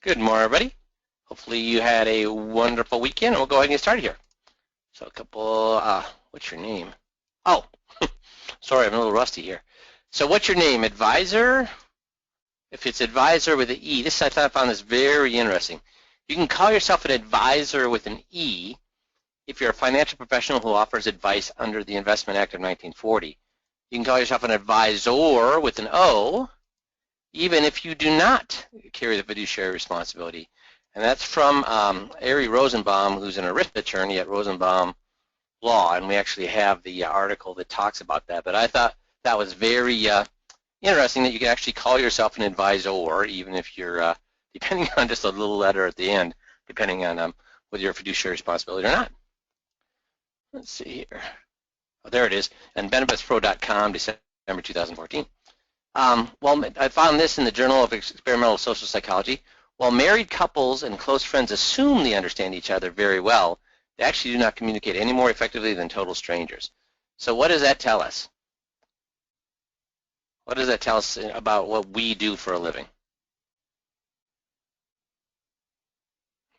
Good morning, everybody. Hopefully you had a wonderful weekend, and we'll go ahead and get started here. So a couple, what's your name? Oh, sorry, I'm a little rusty here. So what's your name? Advisor? If it's advisor with an E, I found this very interesting. You can call yourself an advisor with an E if you're a financial professional who offers advice under the Investment Act of 1940. You can call yourself an advisor with an O, even if you do not carry the fiduciary responsibility. And that's from Ari Rosenbaum, who's an ERISA attorney at Rosenbaum Law, and we actually have the article that talks about that. But I thought that was very interesting that you can actually call yourself an advisor, even if you're, depending on just a little letter at the end, depending on whether you're a fiduciary responsibility or not. Let's see here. Oh, there it is. And benefitspro.com, December 2014. Well, I found this in the Journal of Experimental Social Psychology. While married couples and close friends assume they understand each other very well, they actually do not communicate any more effectively than total strangers. So what does that tell us? What does that tell us about what we do for a living?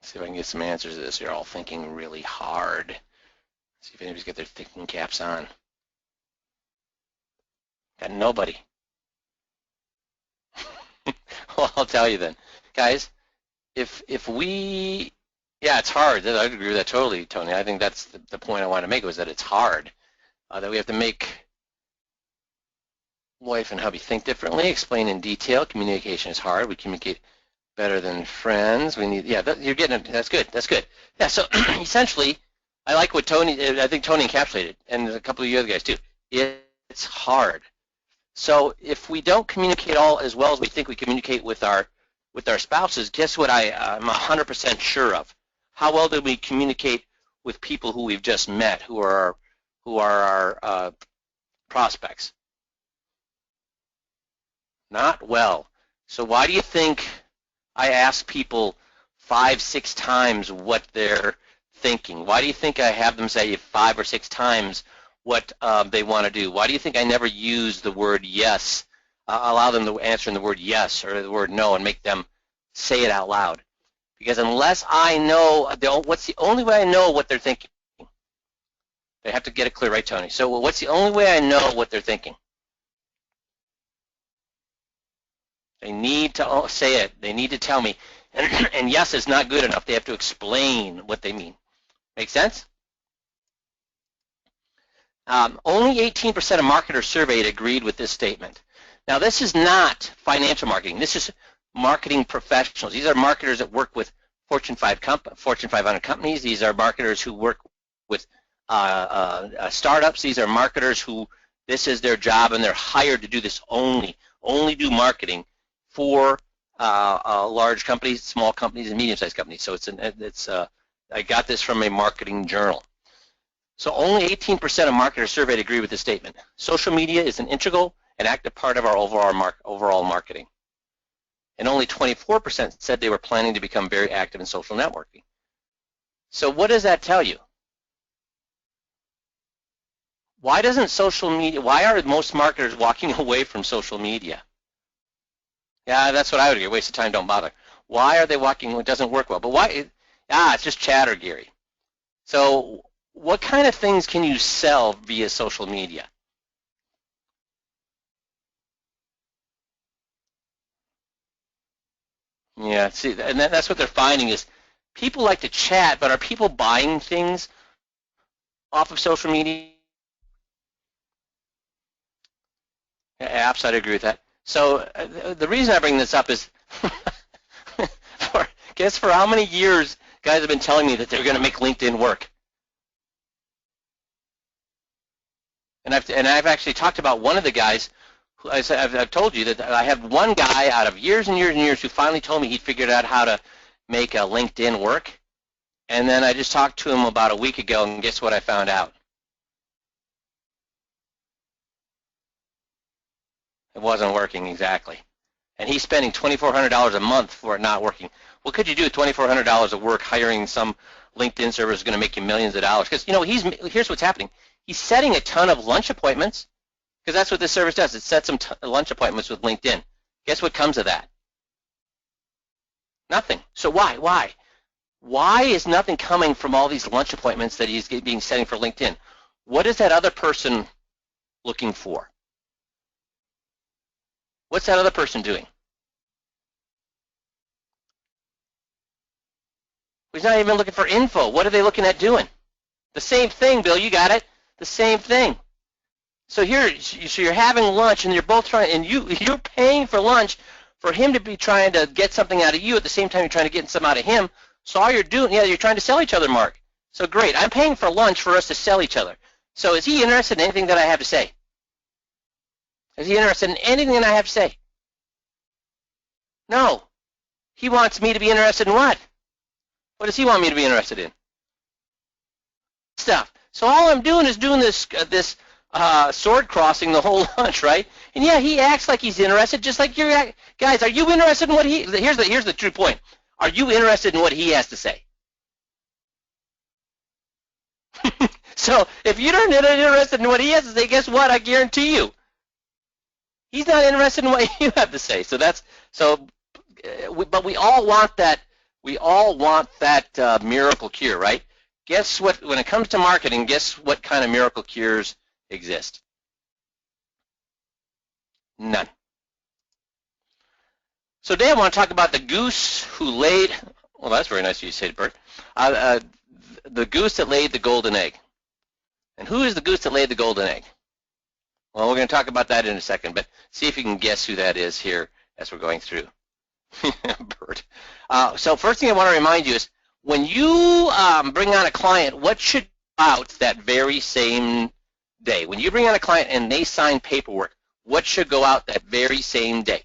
Let's see if I can get some answers to this. You're all thinking really hard. Let's see if anybody's got their thinking caps on. Got nobody. Well, I'll tell you then. Guys, if we, yeah, it's hard. I agree with that totally, Tony. I think that's the point I want to make, was that it's hard, that we have to make wife and hubby think differently, explain in detail. Communication is hard. We communicate better than friends. We need, yeah, you're getting it. That's good. That's good. Yeah, so essentially, I like what Tony, I think Tony encapsulated, and a couple of you other guys too. It's hard. So if we don't communicate all as well as we think we communicate with our spouses, guess what I'm 100% sure of? How well do we communicate with people who we've just met, who are our prospects? Not well. So why do you think I ask people 5-6 times what they're thinking? Why do you think I have them say 5 or 6 times what they want to do? Why do you think I never use the word yes, allow them to answer in the word yes or the word no, and make them say it out loud? Because unless I know, what's the only way I know what they're thinking? They have to get it clear, right, Tony? So what's the only way I know what they're thinking? They need to say it. They need to tell me. And yes is not good enough. They have to explain what they mean. Make sense? Only 18% of marketers surveyed agreed with this statement. Now, this is not financial marketing. This is marketing professionals. These are marketers that work with Fortune 500 companies. These are marketers who work with startups. These are marketers who this is their job, and they're hired to do this only do marketing for large companies, small companies, and medium-sized companies. So I got this from a marketing journal. So only 18% of marketers surveyed agree with this statement. Social media is an integral and active part of our overall marketing. And only 24% said they were planning to become very active in social networking. So what does that tell you? Why doesn't social media, why are most marketers walking away from social media? Yeah, that's what I would agree. Waste of time, don't bother. Why are they walking? It doesn't work well. But why? It's just chatter, Gary. So what kind of things can you sell via social media? Yeah, see, and that's what they're finding is people like to chat, but are people buying things off of social media? Apps, I'd agree with that. So the reason I bring this up is, guess for how many years guys have been telling me that they're going to make LinkedIn work? And I've actually talked about one of the guys. I've told you that I have one guy out of years and years and years who finally told me he'd figured out how to make a LinkedIn work. And then I just talked to him about a week ago, and guess what I found out? It wasn't working exactly. And he's spending $2,400 a month for it not working. What could you do with $2,400 of work hiring some LinkedIn service is going to make you millions of dollars? Because, here's what's happening. He's setting a ton of lunch appointments, because that's what this service does. It sets some lunch appointments with LinkedIn. Guess what comes of that? Nothing. So why? Why is nothing coming from all these lunch appointments that he's being setting for LinkedIn? What is that other person looking for? What's that other person doing? He's not even looking for info. What are they looking at doing? The same thing, Bill. You got it. The same thing. So you're having lunch, and you're both trying, and you're paying for lunch for him to be trying to get something out of you. At the same time, you're trying to get something out of him. So all you're doing, you're trying to sell each other, Mark. So great. I'm paying for lunch for us to sell each other. So is he interested in anything that I have to say? Is he interested in anything that I have to say? No. He wants me to be interested in what? What does he want me to be interested in? Stuff. So all I'm doing is doing this sword crossing the whole lunch, right? And yeah, he acts like he's interested, just like you're. Guys, are you interested in what he? Here's the true point. Are you interested in what he has to say? So if you're not interested in what he has to say, guess what? I guarantee you, he's not interested in what you have to say. So but we all want that. We all want that miracle cure, right? Guess what? When it comes to marketing, guess what kind of miracle cures exist? None. So today I want to talk about the goose who laid. Well, that's very nice of you to say, Bert. The goose that laid the golden egg. And who is the goose that laid the golden egg? Well, we're going to talk about that in a second, but see if you can guess who that is here as we're going through. Bert. So first thing I want to remind you is when you bring on a client, what should go out that very same day? When you bring on a client and they sign paperwork, what should go out that very same day?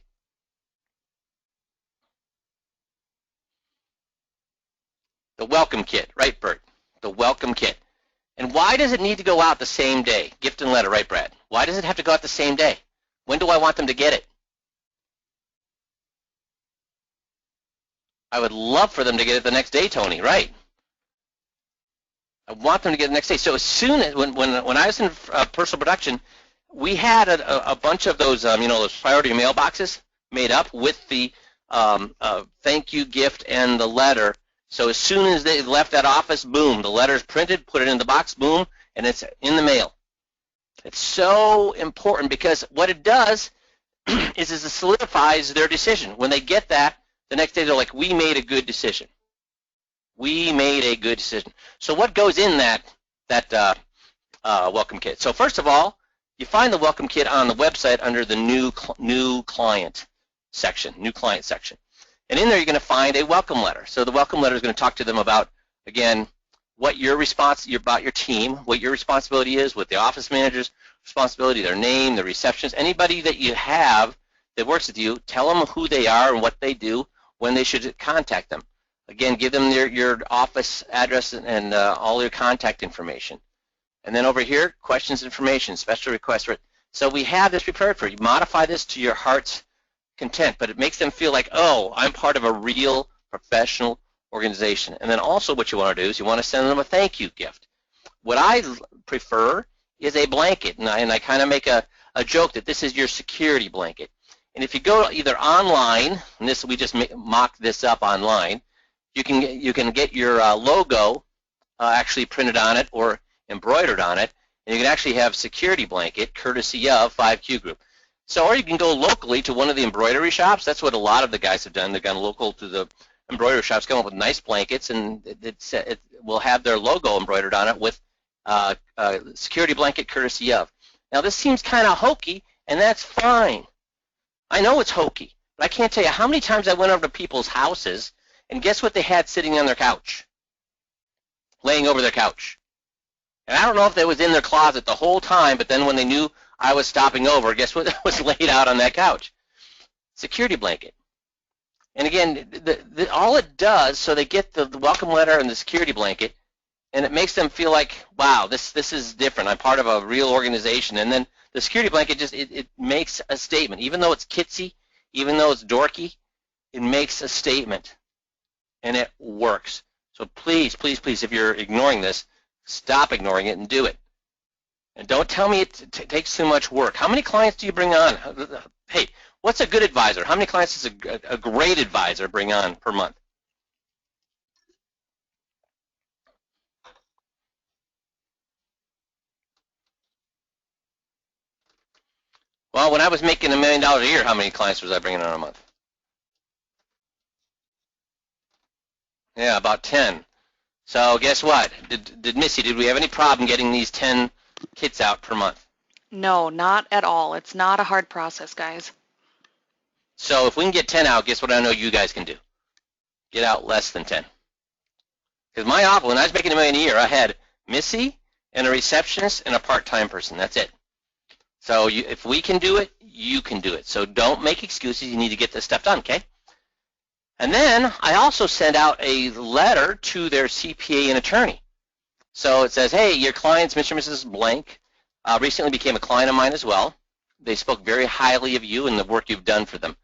The welcome kit, right, Bert? The welcome kit. And why does it need to go out the same day? Gift and letter, right, Brad? Why does it have to go out the same day? When do I want them to get it? I would love for them to get it the next day, Tony, right? I want them to get it the next day. So as soon as, when I was in personal production, we had a bunch of those, those priority mailboxes made up with the thank you gift and the letter. So as soon as they left that office, boom, the letter's printed, put it in the box, boom, and it's in the mail. It's so important because what it does is it solidifies their decision. When they get that, the next day they're like, we made a good decision. We made a good decision. So what goes in that welcome kit? So first of all, you find the welcome kit on the website under the new client section. And in there you're going to find a welcome letter. So the welcome letter is going to talk to them about, again, what about your team, what your responsibility is, what the office manager's responsibility, their name, the receptionist, anybody that you have that works with you, tell them who they are and what they do, when they should contact them. Again, give them your office address and all your contact information. And then over here, questions, information, special requests. So we have this prepared for you. Modify this to your heart's content, but it makes them feel like, oh, I'm part of a real professional organization. And then also what you want to do is you want to send them a thank you gift. What I prefer is a blanket, and I kind of make a joke that this is your security blanket. And if you go either online, and we just mock this up online, you can get your logo actually printed on it or embroidered on it, and you can actually have security blanket courtesy of 5Q Group. So, or you can go locally to one of the embroidery shops. That's what a lot of the guys have done. They've gone local to the embroidery shops, come up with nice blankets, and it will have their logo embroidered on it with security blanket courtesy of. Now, this seems kind of hokey, and that's fine. I know it's hokey, but I can't tell you how many times I went over to people's houses, and guess what they had sitting on their couch, laying over their couch. And I don't know if they was in their closet the whole time, but then when they knew I was stopping over, guess what was laid out on that couch? Security blanket. And again, all it does, so they get the welcome letter and the security blanket, and it makes them feel like, wow, this is different. I'm part of a real organization. And then the security blanket just, it makes a statement. Even though it's kitsy, even though it's dorky, it makes a statement, and it works. So please, please, please, if you're ignoring this, stop ignoring it and do it. And don't tell me it takes too much work. How many clients do you bring on? Hey, what's a good advisor? How many clients does a great advisor bring on per month? Well, when I was making $1 million a year, how many clients was I bringing on a month? Yeah, about 10. So guess what? Missy, did we have any problem getting these 10 kits out per month? No, not at all. It's not a hard process, guys. So if we can get 10 out, guess what I know you guys can do? Get out less than 10. Because my office, when I was making $1 million a year, I had Missy and a receptionist and a part-time person. That's it. So if we can do it, you can do it. So don't make excuses. You need to get this stuff done, okay? And then I also sent out a letter to their CPA and attorney. So it says, hey, your clients, Mr. and Mrs. Blank, recently became a client of mine as well. They spoke very highly of you and the work you've done for them.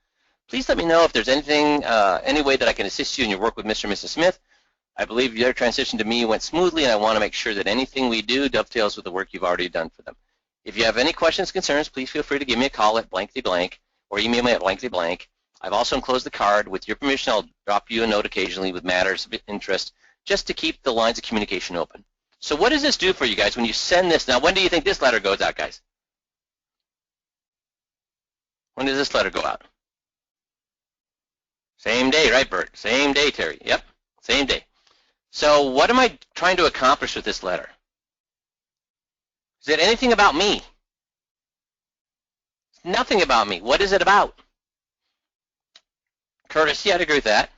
Please let me know if there's anything, any way that I can assist you in your work with Mr. and Mrs. Smith. I believe your transition to me went smoothly, and I want to make sure that anything we do dovetails with the work you've already done for them. If you have any questions, concerns, please feel free to give me a call at blank or email me at blank. I've also enclosed the card. With your permission, I'll drop you a note occasionally with matters of interest just to keep the lines of communication open. So what does this do for you guys when you send this? Now, when do you think this letter goes out, guys? When does this letter go out? Same day, right, Bert? Same day, Terry. Yep, same day. So what am I trying to accomplish with this letter? Is it anything about me? It's nothing about me. What is it about? Courtesy, I'd agree with that.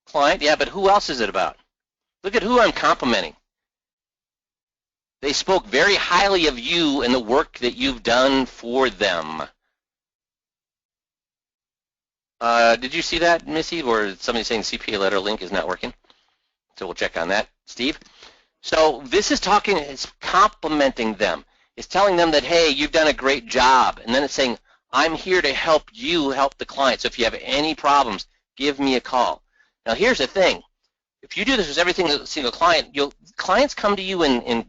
Client, yeah, but who else is it about? Look at who I'm complimenting. They spoke very highly of you and the work that you've done for them. Did you see that, Missy, or somebody saying CPA letter link is not working? So we'll check on that. Steve? So this is talking, it's complimenting them. It's telling them that, hey, you've done a great job. And then it's saying, I'm here to help you help the client. So if you have any problems, give me a call. Now here's the thing. If you do this with every single client, clients come to you in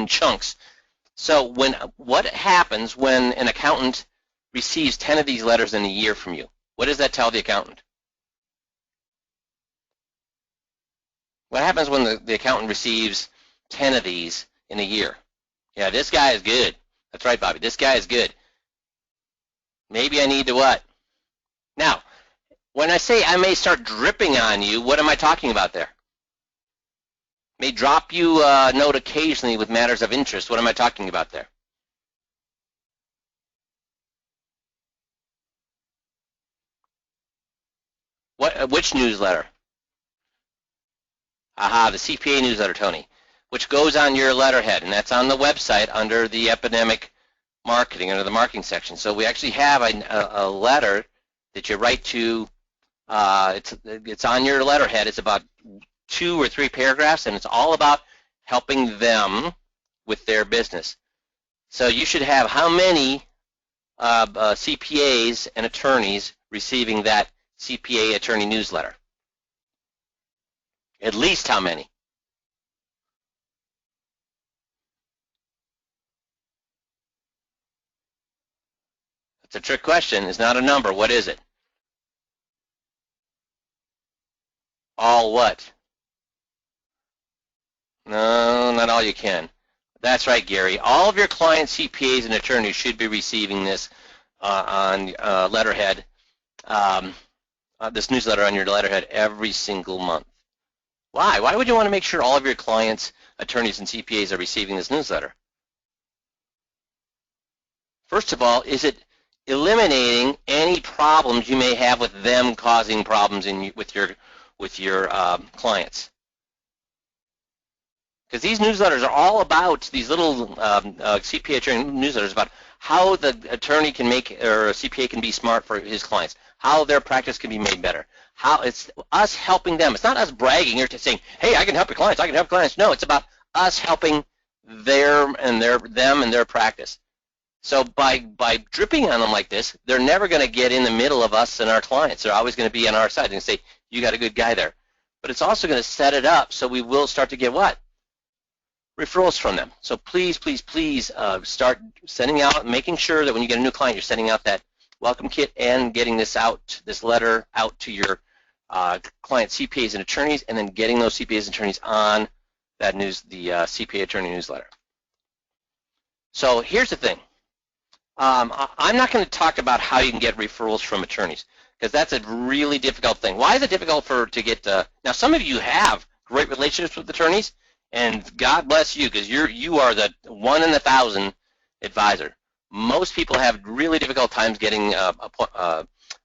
chunks. So what happens when an accountant receives 10 of these letters in a year from you? What does that tell the accountant? What happens when the accountant receives 10 of these in a year? Yeah, this guy is good. That's right, Bobby. This guy is good. Maybe I need to what? Now, when I say I may start dripping on you, what am I talking about there? May drop you a note occasionally with matters of interest. What am I talking about there? Which newsletter? Aha, the CPA newsletter, Tony, which goes on your letterhead, and that's on the website under the epidemic marketing, under the marketing section. So we actually have a letter that you write to. It's on your letterhead. It's about 2 or 3 paragraphs, and it's all about helping them with their business. So you should have how many CPAs and attorneys receiving that CPA attorney newsletter? At least how many? That's a trick question. It's not a number. What is it? All what? No, not all you can. That's right, Gary. All of your client CPAs and attorneys should be receiving this on letterhead, this newsletter on your letterhead every single month. Why? Why would you want to make sure all of your clients, attorneys, and CPAs are receiving this newsletter? First of all, is it eliminating any problems you may have with them causing problems with your clients? Because these newsletters are all about, these little CPA attorney newsletters about how the attorney can make, or a CPA can be smart for his clients, how their practice can be made better, how it's us helping them. It's not us bragging or saying, hey, I can help your clients, I can help clients. No, it's about us helping them and their practice. So by dripping on them like this, they're never going to get in the middle of us and our clients. They're always going to be on our side and say, you got a good guy there. But it's also going to set it up so we will start to get what? Referrals from them. So please, please, please start sending out, making sure that when you get a new client, you're sending out that welcome kit and getting this letter out to your client CPAs and attorneys, and then getting those CPAs and attorneys on that the CPA attorney newsletter. So here's the thing. I'm not going to talk about how you can get referrals from attorneys because that's a really difficult thing. Why is it difficult to get? Now, some of you have great relationships with attorneys, and God bless you because you are the 1 in 1,000 advisor. Most people have really difficult times getting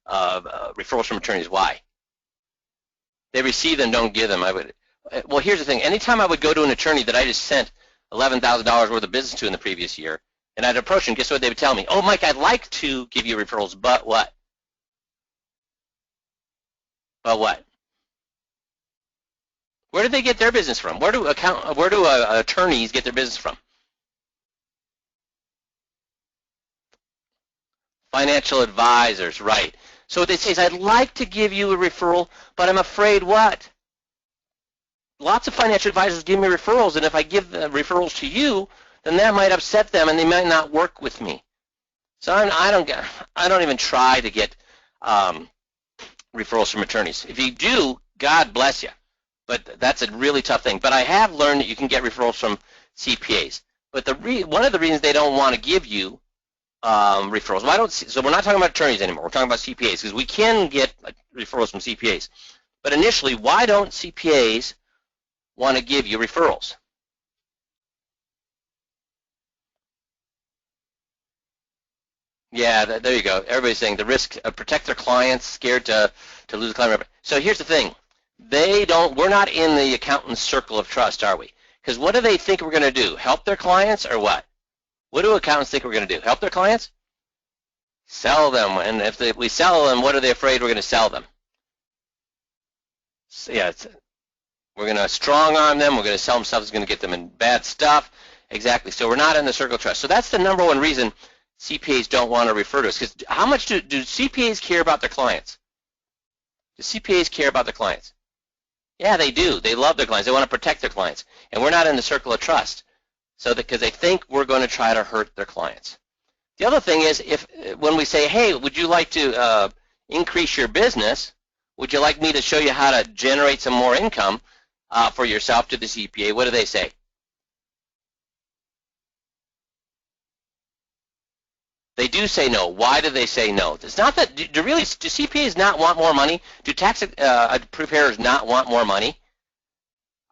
referrals from attorneys. Why? They receive them, don't give them. Well, here's the thing. Anytime I would go to an attorney that I just sent $11,000 worth of business to in the previous year, and I'd approach them, guess what they would tell me? Oh, Mike, I'd like to give you referrals, but what? But what? Where do they get their business from? Where do attorneys get their business from? Financial advisors, right. So what they say is, I'd like to give you a referral, but I'm afraid what? Lots of financial advisors give me referrals, and if I give the referrals to you, then that might upset them, and they might not work with me. So I don't even try to get referrals from attorneys. If you do, God bless you, but that's a really tough thing. But I have learned that you can get referrals from CPAs. But one of the reasons they don't want to give you referrals, so we're not talking about attorneys anymore. We're talking about CPAs because we can get referrals from CPAs. But initially, why don't CPAs want to give you referrals? Yeah, there you go. Everybody's saying the risk, protect their clients, scared to lose a client. So here's the thing. We're not in the accountant's circle of trust, are we? Because what do they think we're going to do? Help their clients or what? What do accountants think we're going to do? Help their clients? Sell them. And if we sell them, what are they afraid we're going to sell them? So, yeah, we're going to strong arm them. We're going to sell them stuff that's going to get them in bad stuff. Exactly. So we're not in the circle of trust. So that's the number one reason CPAs don't want to refer to us. Because how much do CPAs care about their clients? Do CPAs care about their clients? Yeah, they do. They love their clients. They want to protect their clients. And we're not in the circle of trust. So because they think we're going to try to hurt their clients. The other thing is, when we say, hey, would you like to increase your business? Would you like me to show you how to generate some more income for yourself to the CPA? What do they say? They do say no. Why do they say no? It's not that, do CPAs not want more money? Do tax preparers not want more money?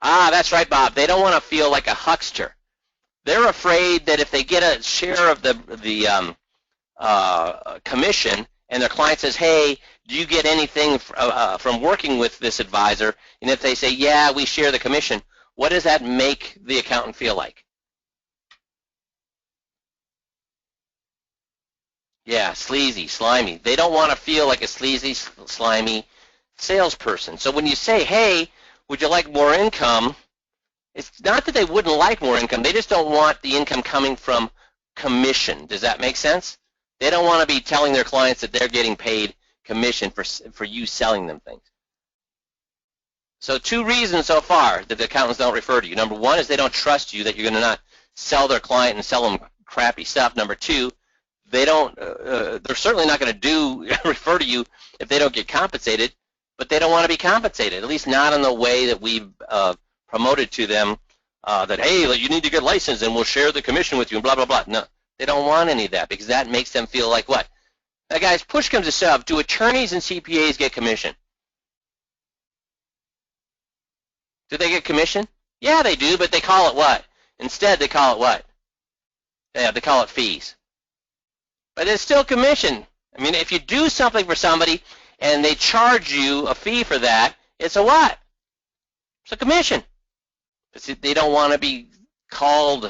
Ah, that's right, Bob. They don't want to feel like a huckster. They're afraid that if they get a share of the commission and their client says, hey, do you get anything from working with this advisor? And if they say, yeah, we share the commission, what does that make the accountant feel like? Yeah, sleazy, slimy. They don't want to feel like a sleazy, slimy salesperson. So when you say, hey, would you like more income, it's not that they wouldn't like more income. They just don't want the income coming from commission. Does that make sense? They don't want to be telling their clients that they're getting paid commission for you selling them things. So 2 reasons so far that the accountants don't refer to you. Number 1 is they don't trust you that you're going to not sell their client and sell them crappy stuff. Number 2, they're certainly not going to refer to you if they don't get compensated, but they don't want to be compensated, at least not in the way that we've promoted to them that, hey, you need to get licensed and we'll share the commission with you and blah, blah, blah. No, they don't want any of that because that makes them feel like what? Now, guys, push comes to shove. Do attorneys and CPAs get commission? Do they get commission? Yeah, they do, but they call it what? Instead, they call it what? Yeah, they call it fees. But it's still commission. I mean, if you do something for somebody and they charge you a fee for that, it's a what? It's a commission. They don't want to be called,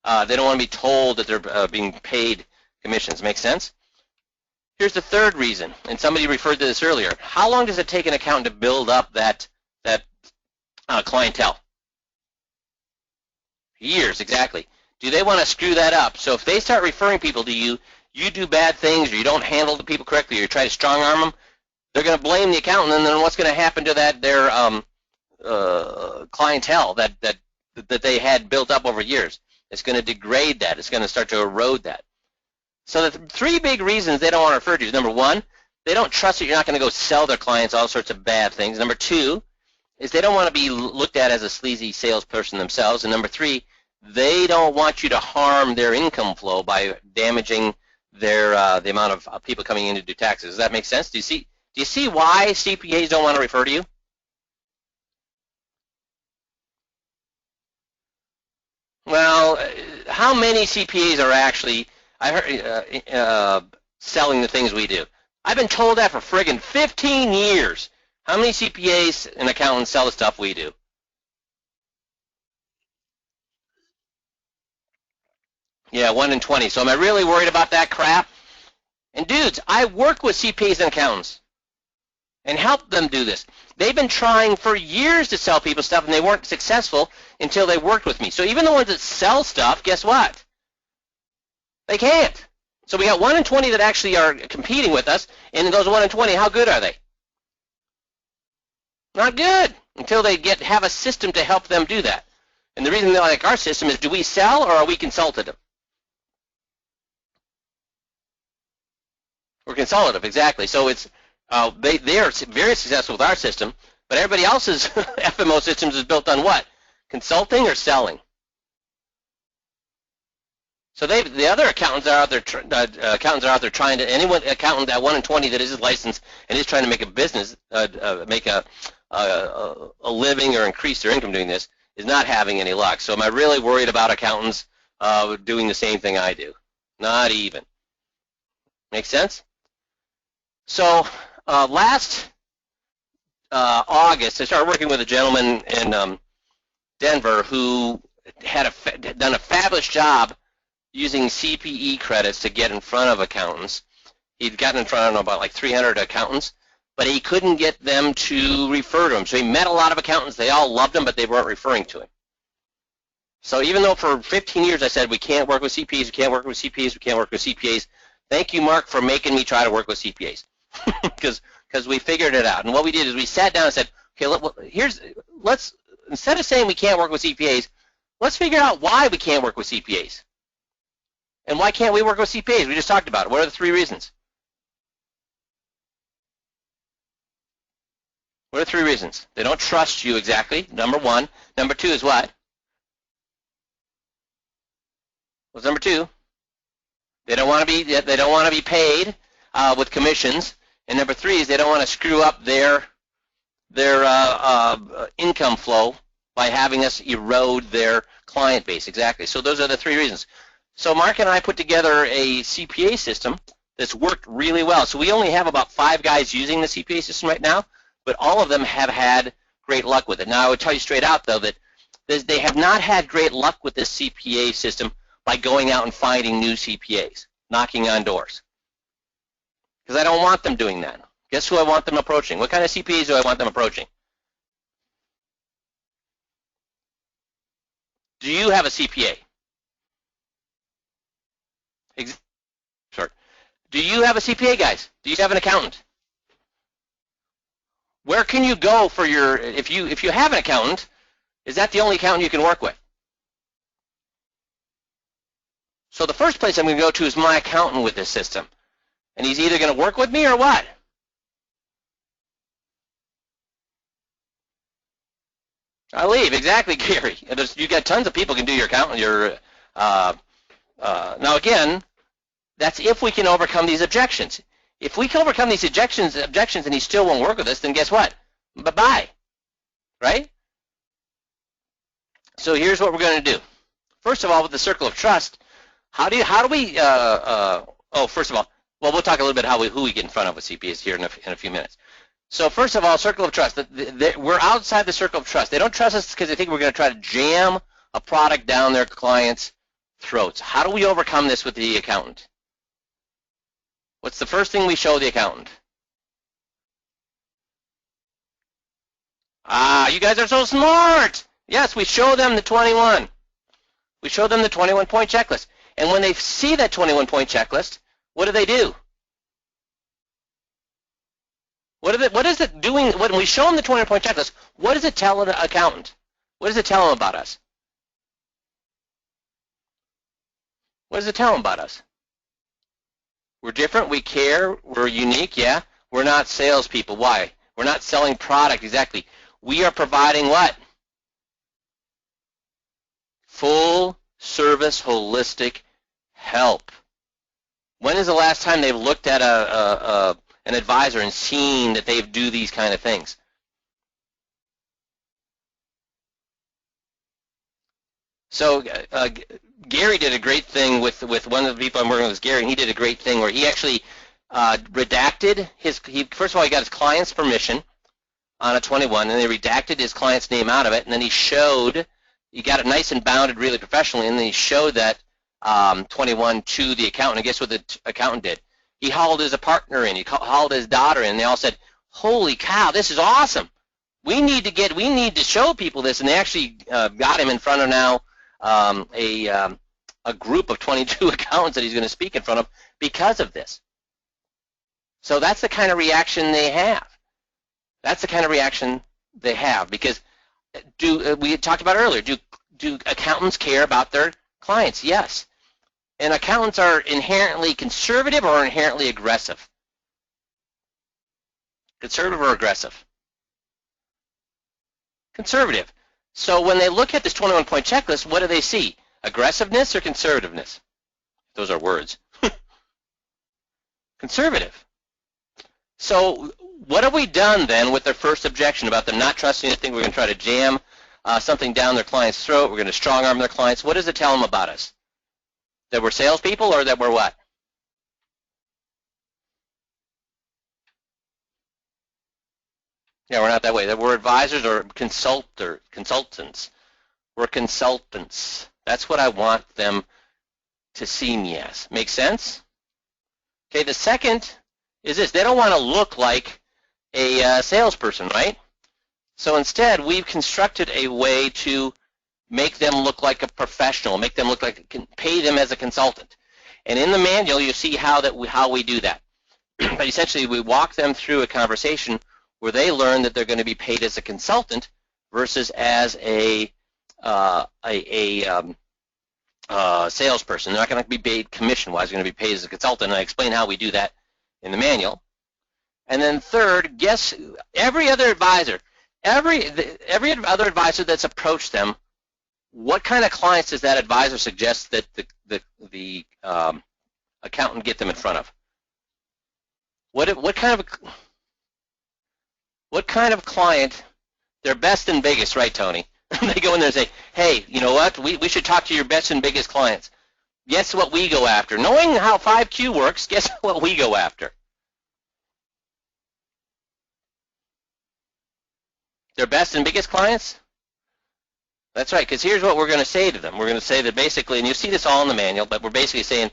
they don't want to be told that they're being paid commissions. Make sense? Here's the third reason, and somebody referred to this earlier. How long does it take an accountant to build up that clientele? Years, exactly. Do they want to screw that up? So if they start referring people to you, you do bad things or you don't handle the people correctly or you try to strong arm them, they're going to blame the accountant, and then what's going to happen to their clientele that they had built up over years? It's going to degrade that. It's going to start to erode that. So the 3 big reasons they don't want to refer to you is, number 1, they don't trust that you're not going to go sell their clients all sorts of bad things. Number 2 is they don't want to be looked at as a sleazy salesperson themselves. And number 3, they don't want you to harm their income flow by damaging the amount of people coming in to do taxes. Does that make sense? Do you see why CPAs don't want to refer to you? Well, how many CPAs are actually selling the things we do? I've been told that for friggin' 15 years. How many CPAs and accountants sell the stuff we do? Yeah, 1 in 20. So am I really worried about that crap? And dudes, I work with CPAs and accountants and help them do this. They've been trying for years to sell people stuff, and they weren't successful until they worked with me. So even the ones that sell stuff, guess what? They can't. So we got 1 in 20 that actually are competing with us, and those 1 in 20, how good are they? Not good until they have a system to help them do that. And the reason they like our system is, do we sell or are we consultative? We're consultative, exactly. So it's they are very successful with our system, but everybody else's FMO systems is built on what? Consulting or selling? So the other accountants are out there trying to, anyone accountant at 1 in 20 that is licensed and is trying to make a business, make a living or increase their income doing this, is not having any luck. So am I really worried about accountants doing the same thing I do? Not even. Make sense? So last August, I started working with a gentleman in Denver who had done a fabulous job using CPE credits to get in front of accountants. He'd gotten in front of about like 300 accountants, but he couldn't get them to refer to him. So he met a lot of accountants. They all loved him, but they weren't referring to him. So even though for 15 years I said we can't work with CPAs, we can't work with CPAs, we can't work with CPAs, thank you, Mark, for making me try to work with CPAs because we figured it out. And what we did is we sat down and said, okay, let's instead of saying we can't work with CPAs, let's figure out why we can't work with CPAs. And why can't we work with CPAs? We just talked about it. What are the 3 reasons? What are the 3 reasons? They don't trust you exactly, number 1. Number 2 is what? What's number 2? They don't want to be paid with commissions. And number 3 is they don't want to screw up their income flow by having us erode their client base. Exactly. So those are the 3 reasons. So Mark and I put together a CPA system that's worked really well. So we only have about 5 guys using the CPA system right now, but all of them have had great luck with it. Now I would tell you straight out, though, that they have not had great luck with this CPA system by going out and finding new CPAs, knocking on doors. Because I don't want them doing that. Guess who I want them approaching? What kind of CPAs do I want them approaching? Do you have a CPA? Sorry. Do you have a CPA, guys? Do you have an accountant? Where can you go for your, if you have an accountant, is that the only accountant you can work with? So the first place I'm going to go to is my accountant with this system. And he's either going to work with me or what? I'll leave, exactly, Gary. You got tons of people can do your accountant. Now again, that's if we can overcome these objections. If we can overcome these objections and he still won't work with us, then guess what? Bye-bye, right? So here's what we're going to do. First of all, with the circle of trust, how do we? First of all, well, we'll talk a little bit who we get in front of with CPAs here in a few minutes. So first of all, circle of trust. We're outside the circle of trust. They don't trust us because they think we're going to try to jam a product down their clients' throats. How do we overcome this with the accountant? What's the first thing we show the accountant? You guys are so smart. Yes, we show them the 21. We show them the 21-point checklist. And when they see that 21-point checklist, what do? What is it doing? When we show them the 20-point checklist, what does it tell an accountant? What does it tell them about us? What does it tell them about us? We're different, we care, we're unique, yeah. We're not salespeople. Why? We're not selling product, exactly. We are providing what? Full service, holistic help. When is the last time they've looked at an advisor and seen that they do these kind of things? So Gary did a great thing with one of the people I'm working with, Gary, and he did a great thing where he actually redacted first of all, he got his client's permission on a 21, and they redacted his client's name out of it, and then he got it nice and bounded really professionally, and then he showed that 21 to the accountant. And guess what the accountant did? He hauled his partner in, he hauled his daughter in, and they all said, holy cow, this is awesome. We need to show people this, and they actually got him in front of now a group of 22 accountants that he's going to speak in front of because of this. So that's the kind of reaction they have. That's the kind of reaction they have because we talked about earlier, do accountants care about their clients? Yes. And accountants are inherently conservative or inherently aggressive? Conservative or aggressive? Conservative. So when they look at this 21-point checklist, what do they see? Aggressiveness or conservativeness? Those are words. Conservative. So what have we done then with their first objection about them not trusting anything? We're going to try to jam something down their client's throat. We're going to strong-arm their clients. What does it tell them about us? That we're salespeople or that we're what? Yeah, we're not that way. That we're advisors or consultants. We're consultants. That's what I want them to see me as. Make sense? Okay, the second is this. They don't want to look like a salesperson, right? So instead, we've constructed a way to make them look like a professional, make them look like, pay them as a consultant. And in the manual, you see how we do that. But essentially, we walk them through a conversation where they learn that they're going to be paid as a consultant versus as a salesperson. They're not going to be paid commission-wise. They're going to be paid as a consultant, and I explain how we do that in the manual. And then third, guess every other advisor that's approached them, what kind of clients does that advisor suggest that the accountant get them in front of? What kind of client? Their best and biggest, right, Tony? They go in there and say, hey, you know what? We should talk to your best and biggest clients. Guess what we go after? Knowing how 5Q works, guess what we go after? Their best and biggest clients? That's right, because here's what we're going to say to them. We're going to say that basically, and you'll see this all in the manual, but we're basically saying,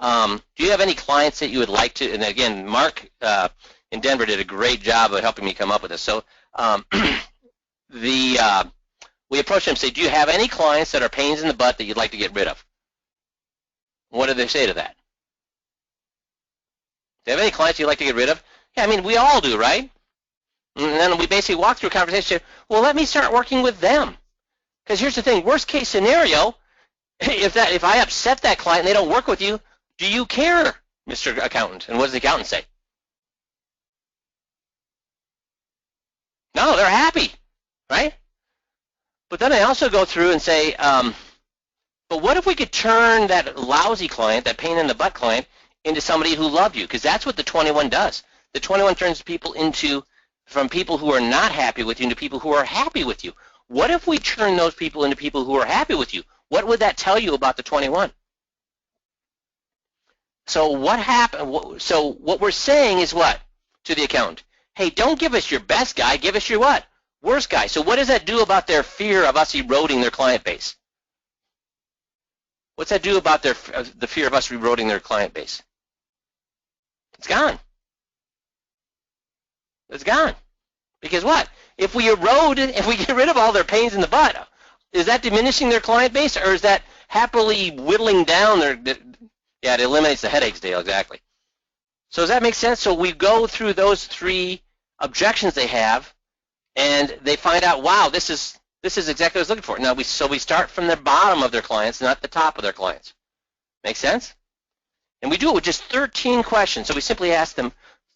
do you have any clients that you would like to, and again, Mark in Denver did a great job of helping me come up with this. So we approach them and say, do you have any clients that are pains in the butt that you'd like to get rid of? What do they say to that? Do you have any clients you'd like to get rid of? Yeah, I mean, we all do, right? And then we basically walk through a conversation, well, let me start working with them. Because here's the thing, worst case scenario, if I upset that client and they don't work with you, do you care, Mr. Accountant? And what does the accountant say? No, they're happy, right? But then I also go through and say, but what if we could turn that lousy client, that pain in the butt client, into somebody who loved you? Because that's what the 21 does. The 21 turns people from people who are not happy with you into people who are happy with you. What if we turn those people into people who are happy with you? What would that tell you about the 21? So what happened? So what we're saying is what to the accountant? Hey, don't give us your best guy. Give us your what? Worst guy. So what does that do about their fear of us eroding their client base? What's that do about the fear of us eroding their client base? It's gone. It's gone. Because what? If we get rid of all their pains in the butt, is that diminishing their client base, or is that happily whittling down yeah, it eliminates the headaches, Dale, exactly. So does that make sense? So we go through those three objections they have, and they find out, wow, this is exactly what I was looking for. Now, so we start from the bottom of their clients, not the top of their clients. Make sense? And we do it with just 13 questions. So we simply ask them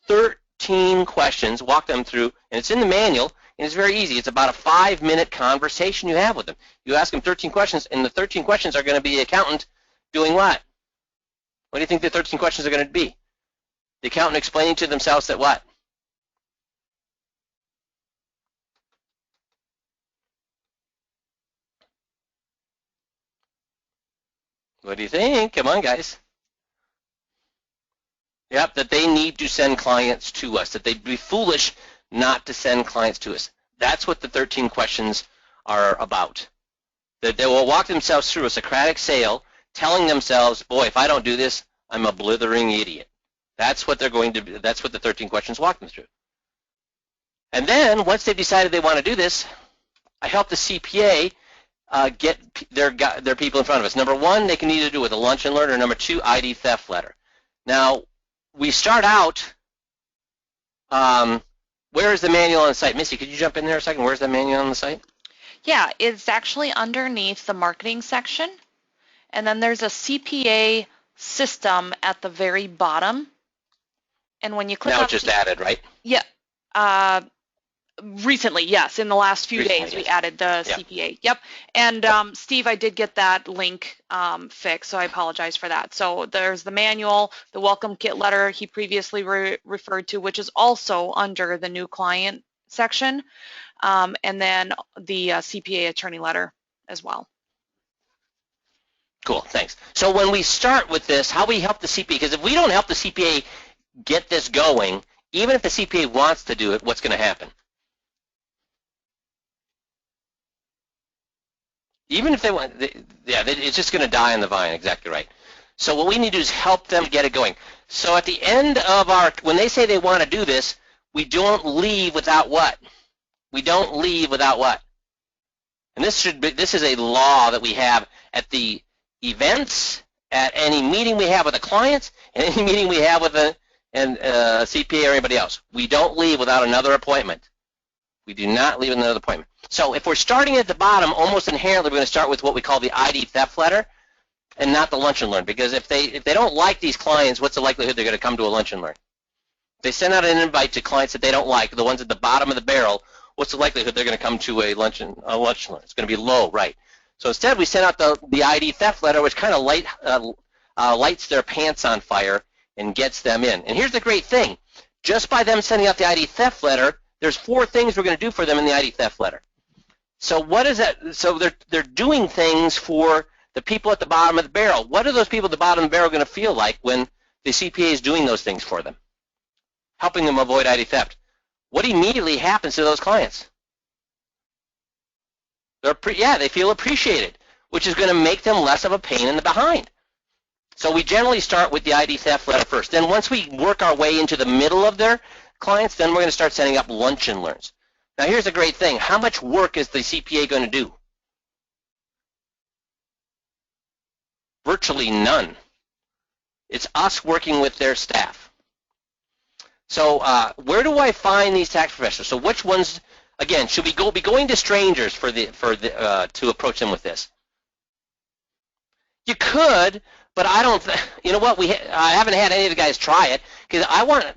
13 questions, walk them through, and it's in the manual, and it's very easy. It's about a 5-minute conversation you have with them. You ask them 13 questions, and the 13 questions are going to be the accountant doing what? What do you think the 13 questions are going to be? The accountant explaining to themselves that what? What do you think? Come on, guys. Yep, that they need to send clients to us, that they'd be foolish not to send clients to us. That's what the 13 questions are about. That they will walk themselves through a Socratic sale, telling themselves, boy, if I don't do this, I'm a blithering idiot. That's what they're going to do. That's what the 13 questions walk them through. And then, once they've decided they want to do this, I help the CPA get their people in front of us. Number one, they can either do it with a lunch and learn, or number two, ID theft letter. Now, we start out, where is the manual on the site? Missy, could you jump in there a second? Where's the manual on the site? Yeah, it's actually underneath the marketing section. And then there's a CPA system at the very bottom. And when you click on now it's just added, right? Yeah. Recently, yes. In the last few days, we added the CPA. Yep. And Steve, I did get that link fixed, so I apologize for that. So there's the manual, the welcome kit letter he previously referred to, which is also under the new client section, and then the CPA attorney letter as well. Cool, thanks. So when we start with this, how we help the CPA, because if we don't help the CPA get this going, even if the CPA wants to do it, what's going to happen? Even if they want, it's just going to die on the vine, exactly right. So what we need to do is help them get it going. So at the end of when they say they want to do this, we don't leave without what? We don't leave without what? And this is a law that we have at the events, at any meeting we have with the clients, and any meeting we have with a CPA or anybody else. We don't leave without another appointment. We do not leave another appointment. So if we're starting at the bottom, almost inherently we're going to start with what we call the ID theft letter and not the lunch and learn, because if they don't like these clients, what's the likelihood they're going to come to a lunch and learn? If they send out an invite to clients that they don't like, the ones at the bottom of the barrel, what's the likelihood they're going to come to a lunch and learn? It's going to be low, right? So instead we send out the ID theft letter, which kind of lights their pants on fire and gets them in. And here's the great thing. Just by them sending out the ID theft letter, there's 4 things we're going to do for them in the ID theft letter. So what is that? So they're doing things for the people at the bottom of the barrel. What are those people at the bottom of the barrel going to feel like when the CPA is doing those things for them, helping them avoid ID theft? What immediately happens to those clients? They feel appreciated, which is going to make them less of a pain in the behind. So we generally start with the ID theft letter first. Then once we work our way into the middle of their clients, then we're going to start setting up lunch and learns. Now here's the great thing. How much work is the CPA going to do? Virtually none. It's us working with their staff. So where do I find these tax professionals? So which ones, again, should we be going to strangers to approach them with this? You could, but I don't. You know what? I haven't had any of the guys try it because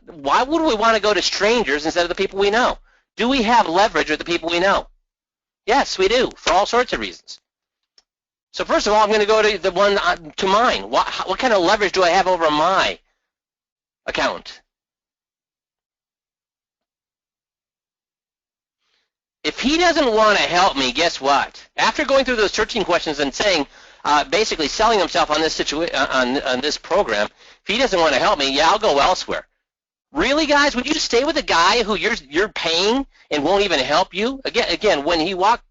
why would we want to go to strangers instead of the people we know? Do we have leverage with the people we know? Yes, we do, for all sorts of reasons. So first of all, I'm going to go to the one to mine. What kind of leverage do I have over my account? If he doesn't want to help me, guess what? After going through those 13 questions and saying, basically selling himself on this on this program, if he doesn't want to help me, yeah, I'll go elsewhere. Really, guys? Would you stay with a guy who you're paying and won't even help you? Again, when he walks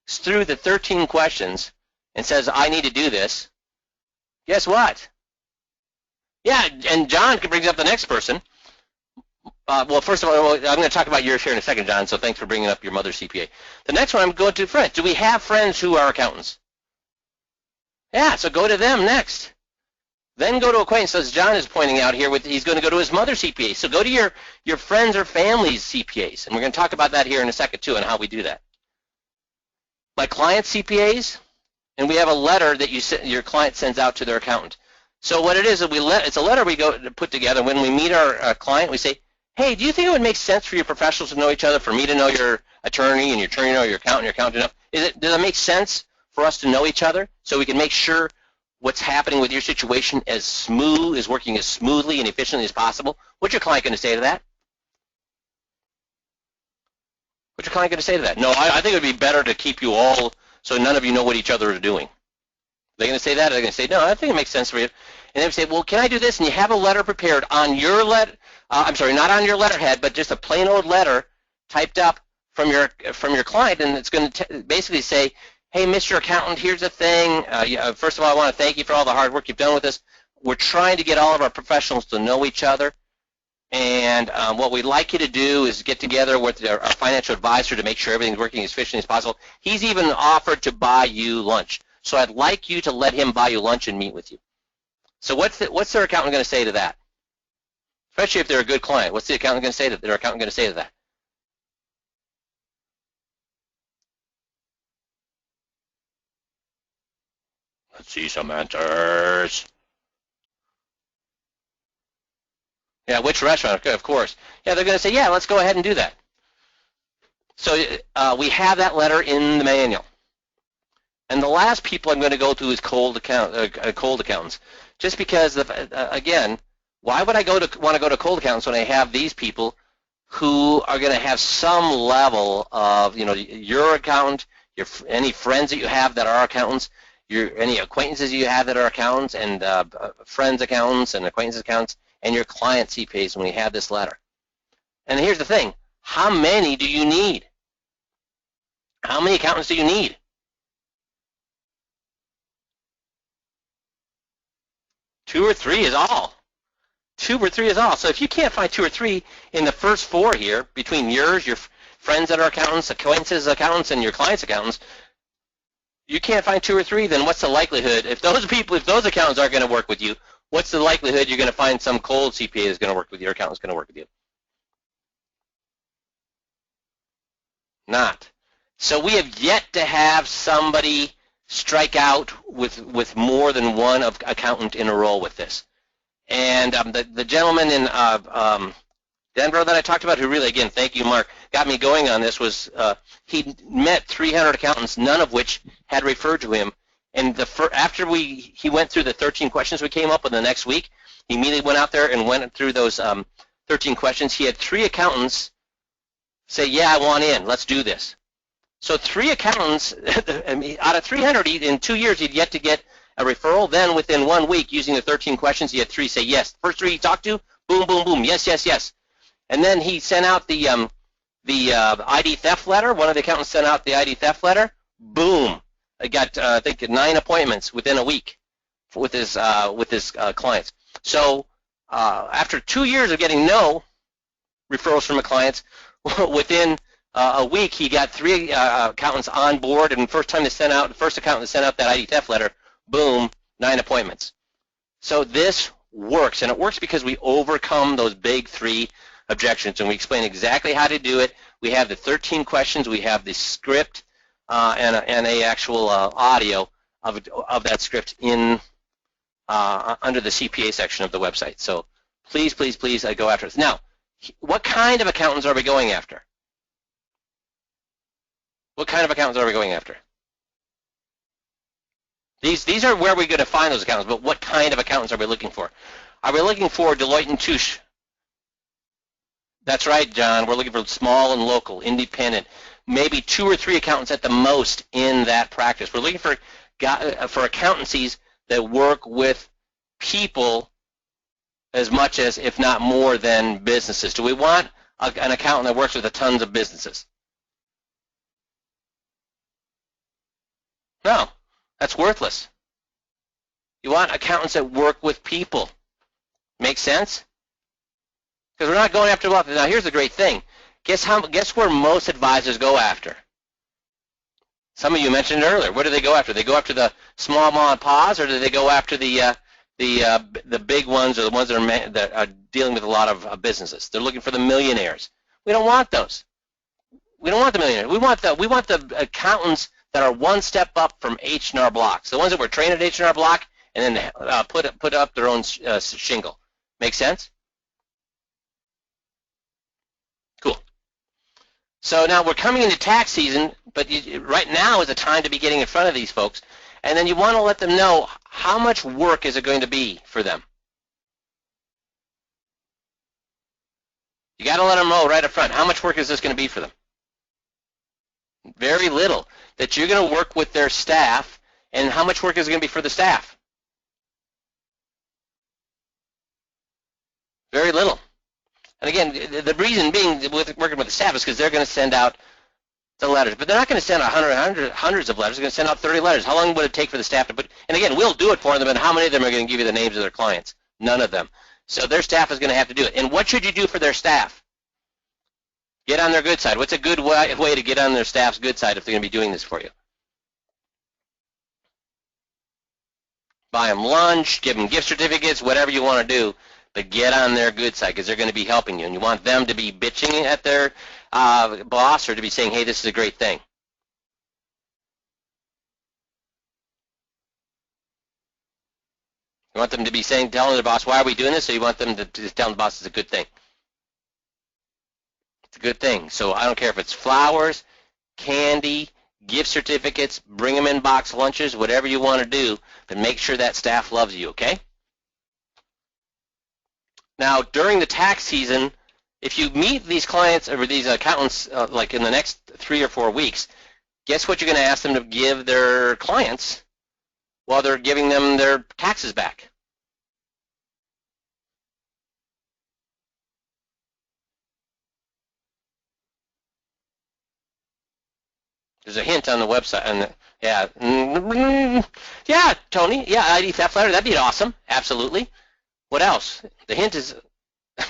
through the 13 questions and says, I need to do this, guess what? Yeah, and John brings up the next person. Well, first of all, I'm going to talk about yours here in a second, John, so thanks for bringing up your mother's CPA. The next one, I'm going to friends. Do we have friends who are accountants? Yeah, so go to them next. Then go to acquaintances, as John is pointing out here. He's going to go to his mother's CPA. So go to your friends or family's CPAs, and we're going to talk about that here in a second, too, and how we do that. My client's CPAs, and we have a letter that your client sends out to their accountant. So what it is, it's a letter we go to put together. When we meet our client, we say, hey, do you think it would make sense for your professionals to know each other, for me to know your attorney and your attorney to know your accountant to know? Does it make sense for us to know each other so we can make sure what's happening with your situation is working as smoothly and efficiently as possible, what's your client going to say to that? What's your client going to say to that? No, I think it would be better to keep you all so none of you know what each other are doing. They're going to say that? They're going to say, no, I think it makes sense for you. And they say, well, can I do this? And you have a letter prepared on your I'm sorry, not on your letterhead, but just a plain old letter typed up from your client, and it's going to basically say, hey, Mr. Accountant, here's the thing. First of all, I want to thank you for all the hard work you've done with us. We're trying to get all of our professionals to know each other, and what we'd like you to do is get together with our financial advisor to make sure everything's working as efficiently as possible. He's even offered to buy you lunch. So I'd like you to let him buy you lunch and meet with you. So what's their accountant going to say to that? Especially if they're a good client. What's the accountant going to say to their accountant going to say to that? Let's see some answers. Yeah, which restaurant? Of course. Yeah, they're going to say, yeah, let's go ahead and do that. So we have that letter in the manual. And the last people I'm going to go to is cold accountants. Just because, again, why would I want to go to cold accountants when I have these people who are going to have some level of, your accountant, any friends that you have that are accountants, any acquaintances you have that are accountants, and friends accountants and acquaintances accountants, and your client CPAs when we have this letter. And here's the thing, how many do you need? How many accountants do you need? 2 or 3 is all. 2 or 3 is all. So if you can't find 2 or 3 in the first 4 here, between yours, your friends that are accountants, acquaintances accountants, and your clients accountants, you can't find 2 or 3, then what's the likelihood? If those accountants aren't going to work with you, what's the likelihood you're going to find some cold CPA that's going to work with you, your accountant's going to work with you? Not. So we have yet to have somebody strike out with more than one accountant in a row with this. And the gentleman in Denver that I talked about, who really, again, thank you, Mark, got me going on this, was he met 300 accountants, none of which had referred to him. And after he went through the 13 questions we came up with the next week, he immediately went out there and went through those 13 questions. He had 3 accountants say, yeah, I want in, let's do this. So 3 accountants, out of 300, in 2 years, he'd yet to get a referral. Then within 1 week, using the 13 questions, he had 3 say yes. First 3 he talked to, boom, boom, boom, yes, yes, yes. And then he sent out the ID theft letter. One of the accountants sent out the ID theft letter. Boom. I got, I think, 9 appointments within a week with his clients. So after 2 years of getting no referrals from the clients, within a week, he got 3 accountants on board, and the first accountant that sent out that ID theft letter, boom, 9 appointments. So this works, and it works because we overcome those big 3 objections, and we explain exactly how to do it. We have the 13 questions, we have the script, and a actual audio of that script in under the CPA section of the website. So please, please, please go after this. Now, what kind of accountants are we going after? What kind of accountants are we going after? These are where we're going to find those accountants, but what kind of accountants are we looking for? Are we looking for Deloitte & Touche? That's right, John. We're looking for small and local, independent, maybe 2 or 3 accountants at the most in that practice. We're looking for accountancies that work with people as much as, if not more than, businesses. Do we want an accountant that works with a tons of businesses? No, that's worthless. You want accountants that work with people. Make sense? Because we're not going after wealth. Now, here's the great thing. Guess where most advisors go after? Some of you mentioned it earlier. Where do they go after? They go after the small mom and pops, or do they go after the big ones, or the ones that are dealing with a lot of businesses? They're looking for the millionaires. We don't want those. We don't want the millionaires. We want the accountants that are one step up from H&R Block. So the ones that were trained at H&R Block and then put up their own shingle. Make sense? Cool. So now we're coming into tax season, but right now is the time to be getting in front of these folks. And then you want to let them know how much work is it going to be for them. You got to let them know right up front, how much work is this going to be for them? Very little. That you're going to work with their staff, and how much work is it going to be for the staff? Very little. And again, the reason being with working with the staff is because they're going to send out the letters, but they're not going to send out hundreds of letters. They're going to send out 30 letters. How long would it take for the staff to put? And again, we'll do it for them, and how many of them are going to give you the names of their clients? None of them. So their staff is going to have to do it. And what should you do for their staff? Get on their good side. What's a good way to get on their staff's good side if they're going to be doing this for you? Buy them lunch, give them gift certificates, whatever you want to do, but get on their good side because they're going to be helping you. And you want them to be bitching at their boss or to be saying, hey, this is a great thing. You want them to be saying, telling their boss, why are we doing this? So you want them to tell the boss it's a good thing. It's a good thing. So I don't care if it's flowers, candy, gift certificates, bring them in box lunches, whatever you want to do, but make sure that staff loves you, okay? Now, during the tax season, if you meet these clients or these accountants like in the next 3 or 4 weeks, guess what you're going to ask them to give their clients while they're giving them their taxes back? There's a hint on the website. And yeah, Tony. Yeah, ID theft letter. That'd be awesome. Absolutely. What else? The hint is,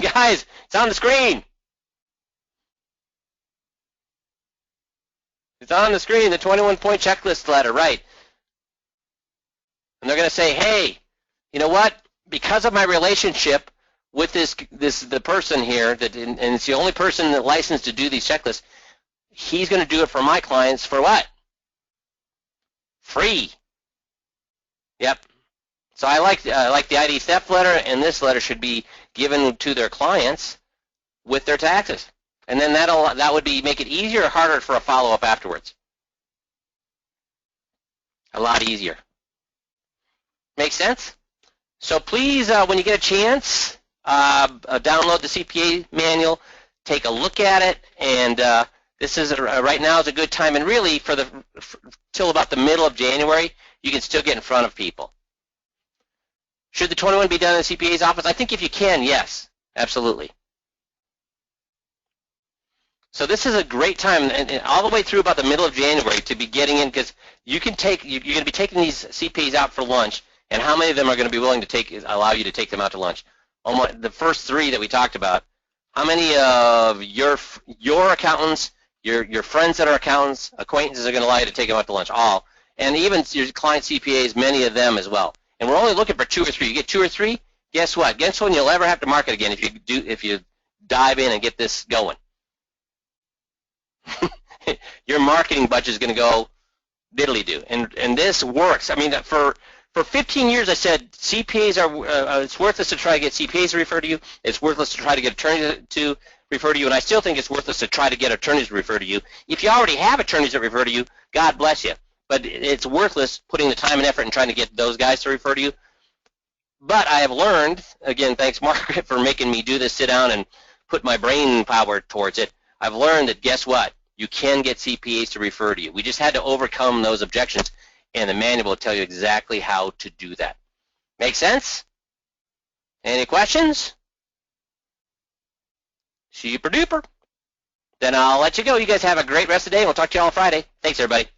guys, it's on the screen. It's on the screen. The 21-point checklist letter, right? And they're going to say, hey, you know what? Because of my relationship with the person here, and it's the only person that licensed to do these checklists, he's going to do it for my clients for what? Free. Yep. So I like the ID theft letter, and this letter should be given to their clients with their taxes. And then that would make it easier or harder for a follow-up afterwards? A lot easier. Make sense? So please, when you get a chance, download the CPA manual, take a look at it, and this is right now is a good time. And really, till about the middle of January, you can still get in front of people. Should the 21 be done in the CPA's office? I think if you can, yes, absolutely. So this is a great time, and all the way through about the middle of January to be getting in, because you're going to be taking these CPAs out for lunch, and how many of them are going to be willing to allow you to take them out to lunch? Almost the first 3 that we talked about. How many of your accountants, your friends that are accountants, acquaintances are going to allow you to take them out to lunch? All, and even your client CPAs, many of them as well. And we're only looking for 2 or 3. You get 2 or 3, guess what? Guess when you'll ever have to market again if you dive in and get this going. Your marketing budget is going to go diddly-do, and this works. I mean, for 15 years I said CPAs are it's worthless to try to get CPAs to refer to you. It's worthless to try to get attorneys to refer to you, and I still think it's worthless to try to get attorneys to refer to you. If you already have attorneys that refer to you, God bless you. But it's worthless putting the time and effort and trying to get those guys to refer to you. But I have learned, again, thanks Margaret for making me do this, sit down and put my brain power towards it. I've learned that guess what? You can get CPAs to refer to you. We just had to overcome those objections, and the manual will tell you exactly how to do that. Make sense? Any questions? Super duper. Then I'll let you go. You guys have a great rest of the day, and we'll talk to you all on Friday. Thanks, everybody.